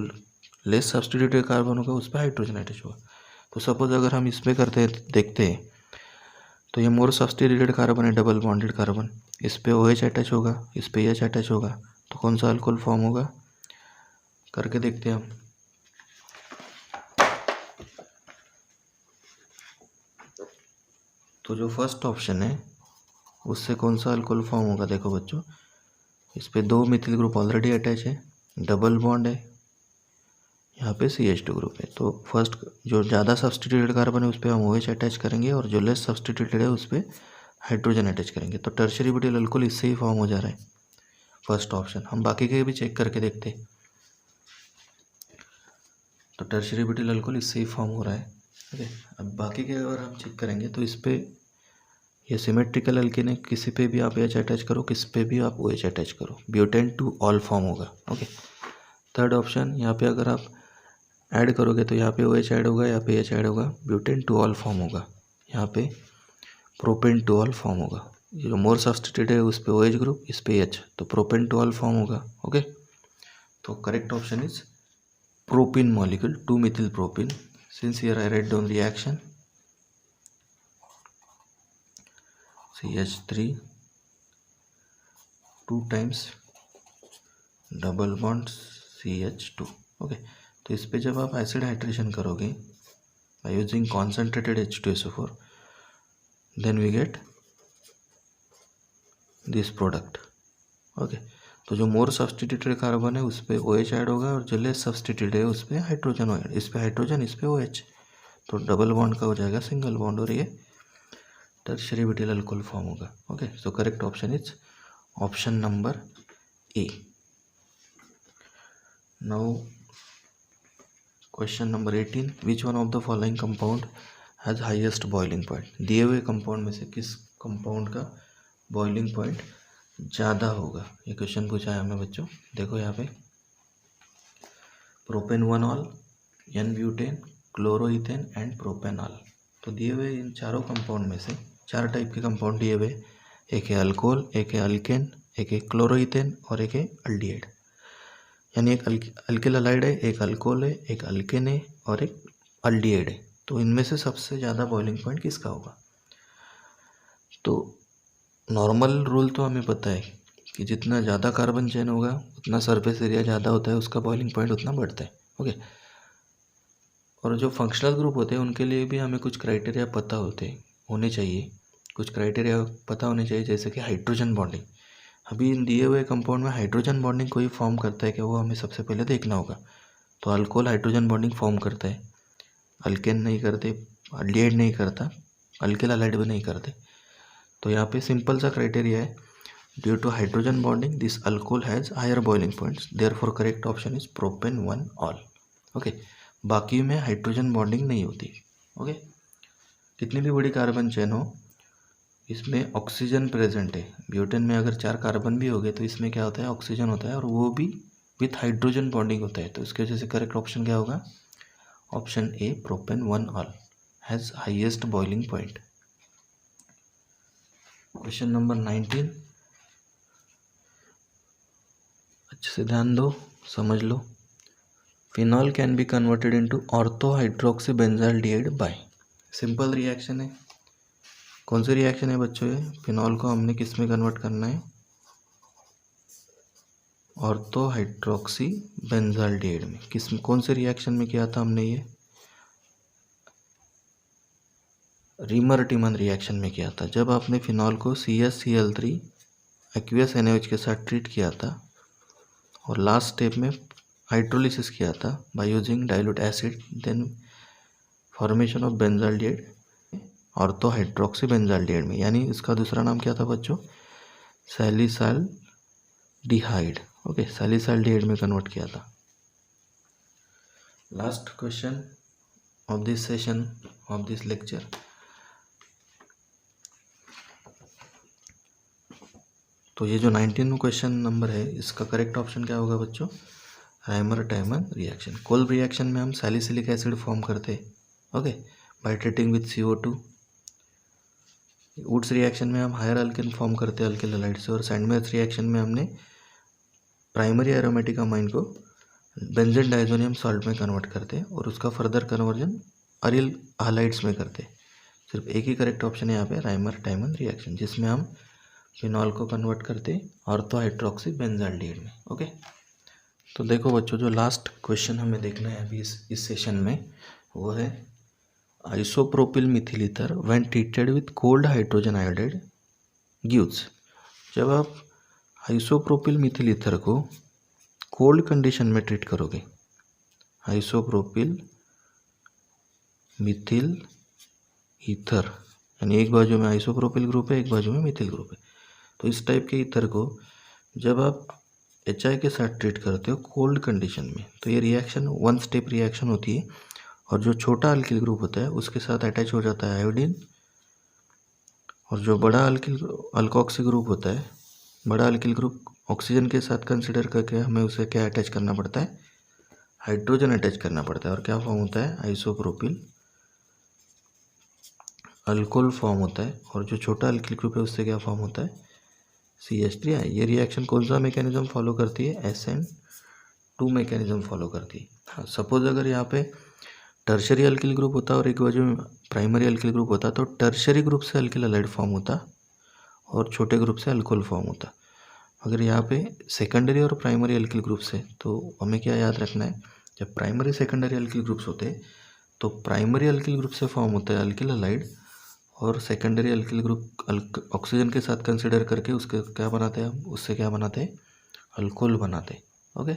लेस सब्स्टिट्यूटेड कार्बन होगा उस पर हाइड्रोजन अटैच होगा। तो सपोज अगर हम इस पर करते देखते हैं, तो ये मोर सब्स्टिट्यूटेड कार्बन है, डबल बॉन्डेड कार्बन, इस पर OH अटैच होगा, इस पर H अटैच होगा, तो कौन सा अल्कोहल फॉर्म होगा? करके देखते हैं हम। तो जो फर्स्ट ऑप्शन है उससे कौन सा अल्कोहल फॉर्म होगा? देखो बच्चों, इस पे 2 मिथिल ग्रुप ऑलरेडी अटैच है, डबल बॉन्ड है, यहाँ पे CH2 ग्रुप है। तो फर्स्ट जो ज़्यादा सब्स्टिट्यूटेड कार्बन है उस पर हम OH अटैच करेंगे, और जो लेस सब्स्टिट्यूटेड है उस पर हाइड्रोजन अटैच करेंगे। तो टर्शियरी ब्यूटिल अल्कोहल इससे ही फॉर्म हो जा रहा है, फर्स्ट ऑप्शन। हम बाकी के भी चेक करके देखते हैं, तो टर्शियरी ब्यूटिल अल्कोहल इससे ही फॉर्म हो रहा है। ओके, अब बाकी के अगर हम चेक करेंगे तो इस पर ये सिमेट्रिकल अल्केन है, किसी पे भी आप H अटैच करो, किसी पे भी आप OH अटैच करो, ब्यूटेन टू ऑल फॉर्म होगा। ओके, थर्ड ऑप्शन, यहाँ पे अगर आप ऐड करोगे तो यहाँ पे OH ऐड होगा, यहाँ पे H ऐड होगा, ब्यूटेन टू ऑल फॉर्म होगा, यहाँ पे प्रोपेन टू ऑल फॉर्म होगा। ये जो मोर सब्स्टिट्यूट है उस पे OH ग्रुप, इस पे H, तो प्रोपेन टू ऑल फॉर्म होगा। ओके, तो correct option is propene molecule, 2 methyl propene। Since here I write down reaction, CH3 2 times double bond CH2। Okay, तो इस पे जब आप एसिड हाइड्रेशन करोगे by using concentrated H2SO4, then we get this product. Okay, तो जो मोर substituted carbon है उस पर OH ऐड होगा, और जो लेस सब्स्टिट्यूटेड है उस पर हाइड्रोजन ऐड, इस पर हाइड्रोजन, इस पर OH, तो डबल बॉन्ड का हो जाएगा सिंगल बॉन्ड, और ये टर्शियरी ब्यूटिल अल्कोहल फॉर्म होगा। Okay, so correct option is option number A. Now question number 18, which one of the following compound has highest boiling point. दिए हुए कंपाउंड में से किस कंपाउंड का बॉइलिंग पॉइंट ज़्यादा होगा, ये क्वेश्चन पूछा है हमें बच्चों। देखो यहाँ पे propanol, n butane, chloroethane and propanol. तो दिए हुए इन चारों कंपाउंड में से 4 टाइप के कंपाउंड दिए हुए, एक है अल्कोहल, एक है अल्केन, एक है क्लोरोइथेन और एक है अल्डिहाइड। यानी एक अल्किल हलाइड है, एक अल्कोहल है, एक अल्केन है और एक अल्डिहाइड है। तो इनमें से सबसे ज़्यादा बॉइलिंग पॉइंट किसका होगा। तो नॉर्मल रूल तो हमें पता है कि जितना ज़्यादा कार्बन चेन होगा उतना सरफेस एरिया ज़्यादा होता है, उसका बॉइलिंग पॉइंट उतना बढ़ता है। ओके। और जो फंक्शनल ग्रुप होते हैं उनके लिए भी हमें कुछ क्राइटेरिया पता होने चाहिए, कुछ क्राइटेरिया पता होने चाहिए, जैसे कि हाइड्रोजन बॉन्डिंग। अभी इन दिए हुए कंपाउंड में हाइड्रोजन बॉन्डिंग कोई फॉर्म करता है कि वो हमें सबसे पहले देखना होगा। तो अल्कोहल हाइड्रोजन बॉन्डिंग फॉर्म करता है, अल्केन नहीं करते, अल्डिहाइड नहीं करता, अल्किल हलाइड भी नहीं करते। तो यहाँ पे सिंपल सा क्राइटेरिया है, due to hydrogen bonding this alcohol has higher boiling points, therefore correct option is propanol. Okay. बाकी में हाइड्रोजन बॉन्डिंग नहीं होती। ओके। कितनी भी बड़ी कार्बन चेन हो, इसमें ऑक्सीजन प्रेजेंट है। ब्यूटेन में अगर 4 कार्बन भी हो गए तो इसमें क्या होता है, ऑक्सीजन होता है और वो भी विथ हाइड्रोजन बॉन्डिंग होता है। तो इसकी वजह से करेक्ट ऑप्शन क्या होगा, option A propanol has highest boiling point. Question number 19, अच्छे से ध्यान दो, समझ लो। Phenol can be converted into ortho hydroxy benzaldehyde by. Simple reaction है। कौन सी रिएक्शन है बच्चों ये, फिनॉल को हमने किस में कन्वर्ट करना है, ऑर्थो हाइड्रोक्सी बेंजाल्डिहाइड में। कौन से रिएक्शन में किया था हमने ये, रीमर टिमन रिएक्शन में किया था। जब आपने फिनॉल को CaCl3 एक्वियस NaOH के साथ ट्रीट किया था और लास्ट स्टेप में हाइड्रोलिसिस किया था by using dilute acid, then formation of benzaldehyde ortho hydroxy benzaldehyde में। यानी इसका दूसरा नाम क्या था बच्चों, सैलिसाल्डिहाइड। ओके, सैलिसाल्डिहाइड में कन्वर्ट किया था। Last question of this session of this lecture. तो ये जो 19 क्वेश्चन नंबर है, इसका करेक्ट ऑप्शन क्या होगा बच्चों, राइमर टाइमन रिएक्शन। कोल्ब रिएक्शन में हम सैलिसिलिक एसिड फॉर्म करते हैं, okay, by treating with CO2। Wurtz reaction में हम हायर अल्केन फॉर्म करते हैं अल्किल हलाइड से, और सैंडविच रिएक्शन में हमने प्राइमरी एरोमेटिक अमाइन को बेंजीन डाइजोनियम सॉल्ट में कन्वर्ट करते हैं और उसका फर्दर कन्वर्जन अरिल हालाइड्स में करते हैं। सिर्फ एक ही करेक्ट ऑप्शन है यहाँ पे, राइमर टाइमन रिएक्शन, जिसमें हम फिनॉल को कन्वर्ट करते ऑर्थो हाइड्रोक्सी बेंजाल्डिहाइड में। ओके। तो देखो बच्चों, जो लास्ट क्वेश्चन हमें देखना है अभी इस सेशन में, वो है isopropyl Mithil ether when treated with cold hydrogen iodide gives. जब आप आइसोप्रोपिल मिथिल ईथर को कोल्ड कंडीशन में ट्रीट करोगे, आइसोप्रोपिल मिथिल ईथर, यानी एक बाजू में आइसोप्रोपिल ग्रुप है, एक बाजू में मिथिल ग्रुप है। तो इस टाइप के ईथर को जब आप HI के साथ ट्रीट करते हो कोल्ड कंडीशन में, तो ये रिएक्शन 1 स्टेप रिएक्शन होती है, और जो छोटा अल्किल ग्रुप होता है उसके साथ अटैच हो जाता है आयोडीन, और जो बड़ा अल्कोक्सी ग्रुप होता है, बड़ा अल्किल ग्रुप ऑक्सीजन के साथ कंसिडर करके हमें उसे क्या अटैच करना पड़ता है, हाइड्रोजन अटैच करना पड़ता है, और क्या फॉर्म होता है, आइसोप्रोपिल अल्कोहल फॉर्म होता है। और जो छोटा अल्किल ग्रुप है उससे क्या फॉर्म होता है, CH3। ये रिएक्शन कौन सा मैकेनिज्म फॉलो करती है, SN2 मैकेनिज्म फॉलो करती है। हाँ, सपोज अगर यहाँ पे टर्शरी अल्किल ग्रुप होता और एक बाजू में प्राइमरी अल्किल ग्रुप होता, तो टर्शरी ग्रुप से अल्किल हलाइड फॉर्म होता और छोटे ग्रुप से अल्कोहल फॉर्म होता। अगर यहाँ पे सेकेंडरी और प्राइमरी अल्किल ग्रुप से, तो हमें क्या याद रखना है, जब प्राइमरी सेकेंडरी अल्किल ग्रुप्स होते हैं तो प्राइमरी अल्किल ग्रुप से फॉर्म होता है अल्किल हलाइड, और सेकेंडरी अल्किल ग्रुप ऑक्सीजन के साथ कंसिडर करके उसके क्या बनाते हैं, उससे क्या बनाते हैं, अल्कोहल बनाते हैं। ओके।